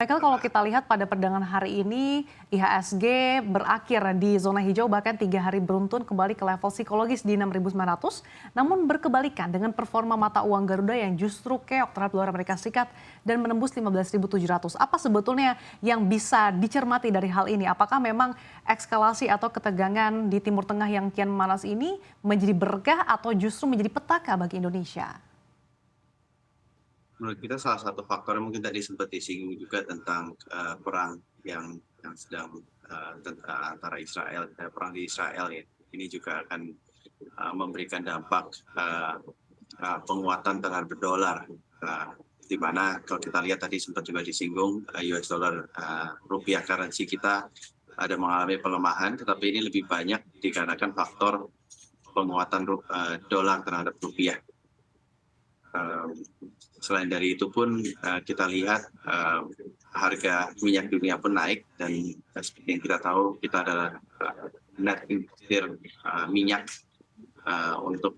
Michael, kalau kita lihat pada perdagangan hari ini, IHSG berakhir di zona hijau bahkan 3 hari beruntun kembali ke level psikologis di 6.900, namun berkebalikan dengan performa mata uang Garuda yang justru keok terhadap dolar Amerika Serikat dan menembus 15.700. Apa sebetulnya yang bisa dicermati dari hal ini? Apakah memang eskalasi atau ketegangan di Timur Tengah yang kian memanas ini menjadi berkah atau justru menjadi petaka bagi Indonesia? Menurut kita salah satu faktornya mungkin tadi sempat disinggung juga tentang perang yang sedang antara Israel, perang di Israel ya. Ini juga akan memberikan dampak penguatan terhadap dolar. Di mana kalau kita lihat tadi sempat juga disinggung US dollar rupiah currency kita ada mengalami pelemahan, tetapi ini lebih banyak dikarenakan faktor penguatan dolar terhadap rupiah. Selain dari itu pun kita lihat harga minyak dunia pun naik dan seperti yang kita tahu kita adalah net importer minyak untuk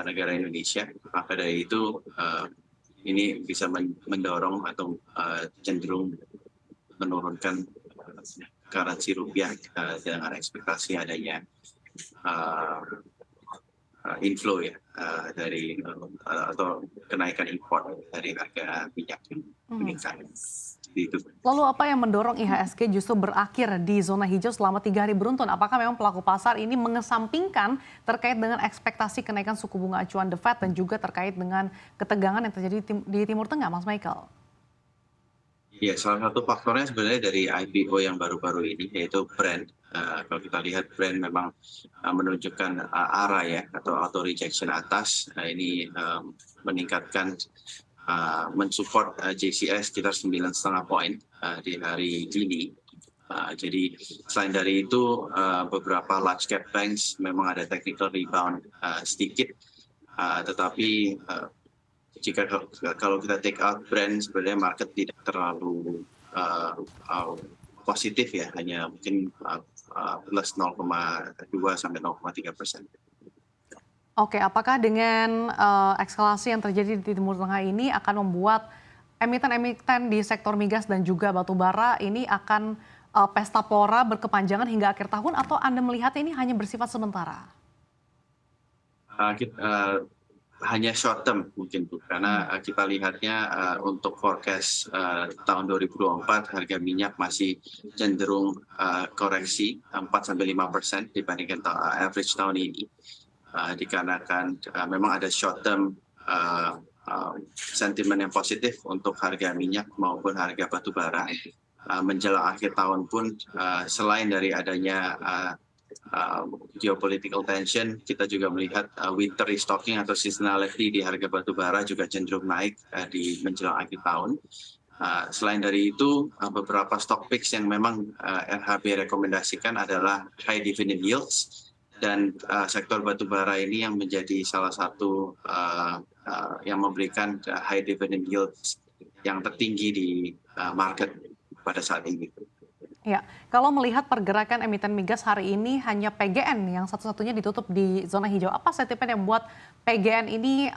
negara Indonesia. Maka dari itu ini bisa mendorong atau cenderung menurunkan currency rupiah dengan ekspektasi adanya inflow ya dari atau kenaikan impor dari harga minyak meningkat. Itu. Lalu apa yang mendorong IHSG justru berakhir di zona hijau selama 3 hari beruntun? Apakah memang pelaku pasar ini mengesampingkan terkait dengan ekspektasi kenaikan suku bunga acuan The Fed dan juga terkait dengan ketegangan yang terjadi di Timur Tengah, Mas Michael? Ya, salah satu faktornya sebenarnya dari IPO yang baru-baru ini yaitu Brent. Kalau kita lihat Brent memang menunjukkan arah ya atau auto rejection atas. Ini meningkatkan mensupport JCS sekitar 9,5 poin di hari ini. Jadi selain dari itu beberapa large cap banks memang ada technical rebound sedikit, tetapi jika kalau kita take out Brent sebenarnya market tidak terlalu positif ya, hanya mungkin plus 0,2 sampai 0,3%. Oke, apakah dengan eskalasi yang terjadi di Timur Tengah ini akan membuat emiten-emiten di sektor migas dan juga batu bara ini akan pesta pora berkepanjangan hingga akhir tahun atau Anda melihat ini hanya bersifat sementara? Hanya short term mungkin Bu, karena kita lihatnya untuk forecast tahun 2024 harga minyak masih cenderung koreksi 4-5% dibandingkan average tahun ini. Dikarenakan memang ada short term sentimen yang positif untuk harga minyak maupun harga batu bara. Menjelang akhir tahun pun selain dari adanya geopolitical tension, kita juga melihat winter restocking atau seasonality di harga batu bara juga cenderung naik di menjelang akhir tahun. Selain dari itu, beberapa stock picks yang memang RHB rekomendasikan adalah high dividend yields dan sektor batu bara ini yang menjadi salah satu yang memberikan high dividend yields yang tertinggi di market pada saat ini. Ya, kalau melihat pergerakan emiten migas hari ini hanya PGN yang satu-satunya ditutup di zona hijau. Apa sentimen yang membuat PGN ini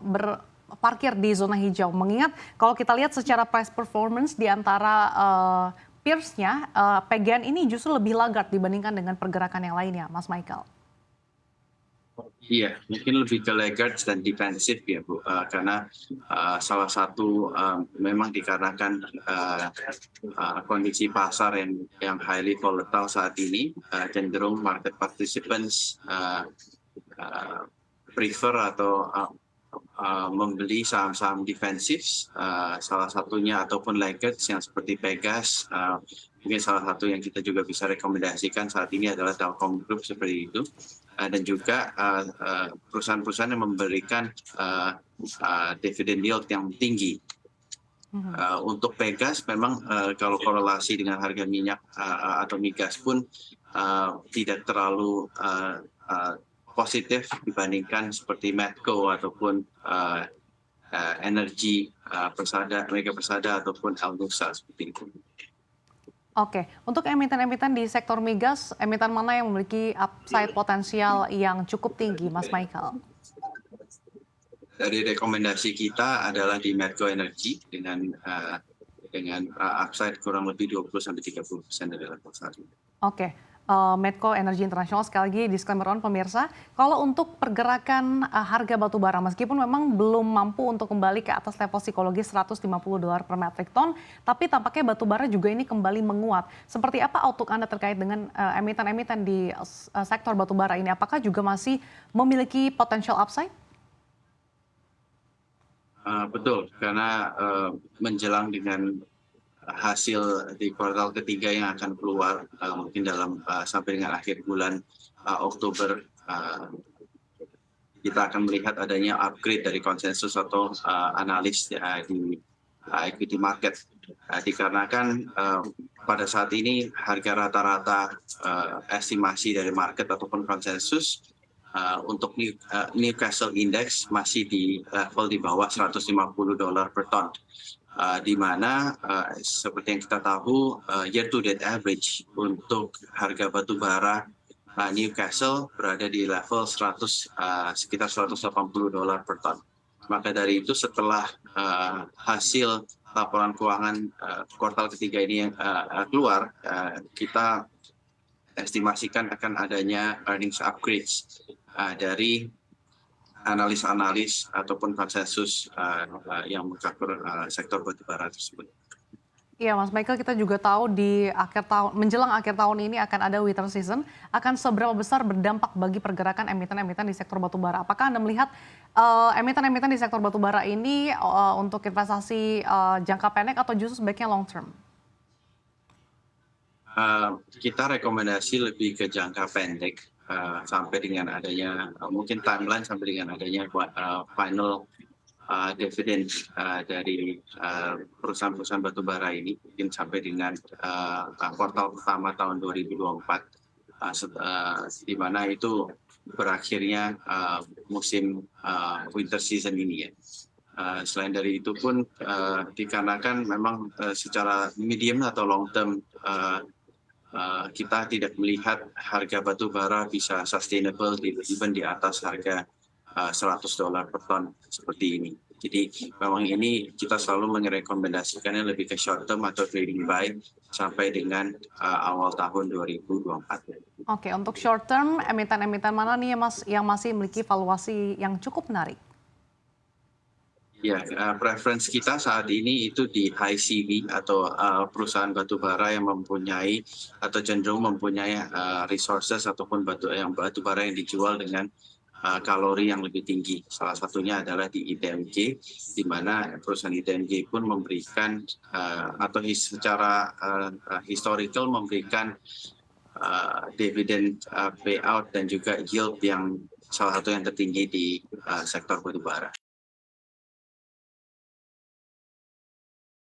berparkir di zona hijau? Mengingat kalau kita lihat secara price performance di antara peers-nya, PGN ini justru lebih laggard dibandingkan dengan pergerakan yang lainnya, Mas Michael. Iya, mungkin lebih ke laggards dan defensif ya Bu, karena salah satu memang dikarenakan kondisi pasar yang highly volatile saat ini, cenderung market participants prefer atau membeli saham-saham defensif, salah satunya ataupun laggards yang seperti Pegas. Mungkin salah satu yang kita juga bisa rekomendasikan saat ini adalah Telkom Group seperti itu. Dan juga perusahaan-perusahaan yang memberikan dividend yield yang tinggi. Untuk Pegas memang kalau korelasi dengan harga minyak atau migas pun tidak terlalu positif dibandingkan seperti Medco ataupun energi Persada, Mega Persada ataupun Alnusa seperti itu. Oke, untuk emiten-emiten di sektor migas, emiten mana yang memiliki upside potensial yang cukup tinggi, Mas Michael? Dari rekomendasi kita adalah di Medco Energy dengan dengan upside kurang lebih 20-30% dari level saat ini. Oke, Medco Energi Internasional sekali lagi disclaimer on pemirsa, kalau untuk pergerakan harga batu bara meskipun memang belum mampu untuk kembali ke atas level psikologis $150 per metric ton, tapi tampaknya batu bara juga ini kembali menguat. Seperti apa outlook Anda terkait dengan emiten-emiten di sektor batu bara ini? Apakah juga masih memiliki potential upside? Betul, karena menjelang dengan hasil di kuartal ketiga yang akan keluar mungkin dalam sampai dengan akhir bulan Oktober, kita akan melihat adanya upgrade dari konsensus atau analis di equity market, dikarenakan pada saat ini harga rata-rata estimasi dari market ataupun konsensus untuk Newcastle Index masih di level di bawah $150 per ton. Di mana seperti yang kita tahu year to date average untuk harga batu bara Newcastle berada di level sekitar $180 per ton. Maka dari itu setelah hasil laporan keuangan kuartal ketiga ini yang keluar, kita estimasikan akan adanya earnings upgrades dari analis-analis ataupun konsensus yang mengcover sektor batubara tersebut. Iya Mas Michael, kita juga tahu di akhir tahun, menjelang akhir tahun ini akan ada winter season, akan seberapa besar berdampak bagi pergerakan emiten-emiten di sektor batubara? Apakah Anda melihat emiten-emiten di sektor batubara ini untuk investasi jangka pendek atau justru sebaiknya long term? Kita rekomendasi lebih ke jangka pendek sampai dengan adanya mungkin timeline sampai dengan adanya final dividen dari perusahaan-perusahaan batubara ini mungkin sampai dengan kuartal pertama tahun 2024, di mana itu berakhirnya musim winter season ini ya. Selain dari itu pun dikarenakan memang secara medium atau long term kita tidak melihat harga batu bara bisa sustainable even di atas harga $100 per ton seperti ini. Jadi memang ini kita selalu merekomendasikannya lebih ke short term atau trading buy sampai dengan awal tahun 2024. Oke, untuk short term, emiten-emiten mana nih Mas yang masih memiliki valuasi yang cukup menarik? Ya, preference kita saat ini itu di high CV atau perusahaan batubara yang mempunyai atau cenderung mempunyai resources ataupun batu bara yang dijual dengan kalori yang lebih tinggi. Salah satunya adalah di ITMG, di mana perusahaan ITMG pun memberikan atau secara historical memberikan dividen payout dan juga yield yang salah satu yang tertinggi di sektor batubara.